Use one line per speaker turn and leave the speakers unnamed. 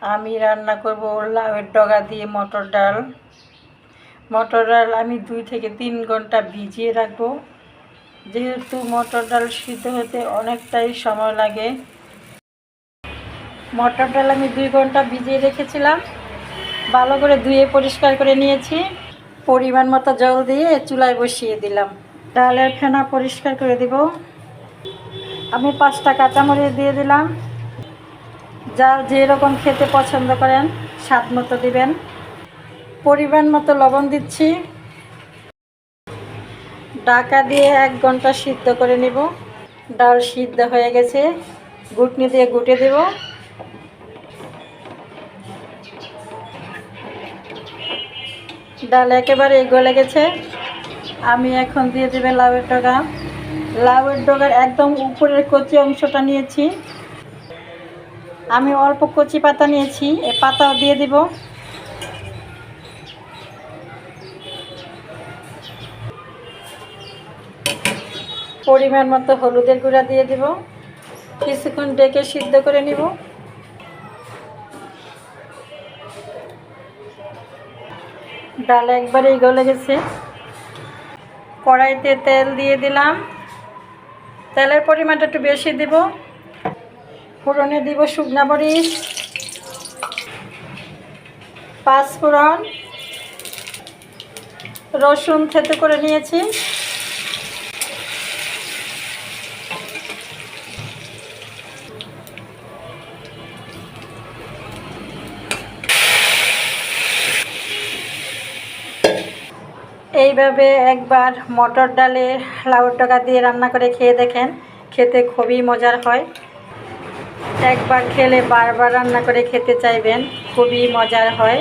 আমি রান্না করব লাউয়ের ডগা দিয়ে মটর ডাল। মটর ডাল আমি 2 থেকে 3 ঘন্টা ভিজিয়ে রাখবো, যেহেতু মটর ডাল সিদ্ধ হতে অনেকটাই সময় লাগে। মটর ডাল আমি 2 ঘন্টা ভিজিয়ে রেখেছিলাম, ভালো করে ধুয়ে পরিষ্কার করে নিয়েছি। পরিমাণ মতো জল দিয়ে চুলায় বসিয়ে দিলাম। ডালের ফেনা পরিষ্কার করে দিব। আমি 5টা কাঁচামরিচ দিয়ে দিলাম। যার যেরকম খেতে পছন্দ করেন স্বাদ মতো দিবেন। পরিমাণ মতো লবণ দিচ্ছি। ঢাকা দিয়ে 1 ঘন্টা সিদ্ধ করে নিব। ডাল সিদ্ধ হয়ে গেছে, ঘুটনি দিয়ে ঘুটে দেব। ডাল একেবারে গলে গেছে। আমি এখন দিয়ে দেব লাউয়ের ডগা। লাউয়ের ডগার একদম উপরের কচি অংশটা নিয়েছি। আমি অল্প কচি পাতা নিয়েছি, এই পাতাও দিয়ে দিব। পরিমাণ মতো হলুদের গুঁড়া দিয়ে দিব। কিছুক্ষণ ডেকে সিদ্ধ করে নিব। ডাল একবারেই গলে গেছে। কড়াইতে তেল দিয়ে দিলাম। তেলের পরিমাণটা একটু বেশি দিব। ফোড়নে দিব শুকনা মরিচ, 5 ফোড়ন, রসুন থেতো করে নিয়েছি। এইভাবে একবার মটর ডালের লাউয়ের ডগা দিয়ে রান্না করে খেয়ে দেখেন, খেতে খুবই মজার হয়। একবার খেলে বারবার রান্না করে খেতে চাইবেন, খুবই মজার হয়।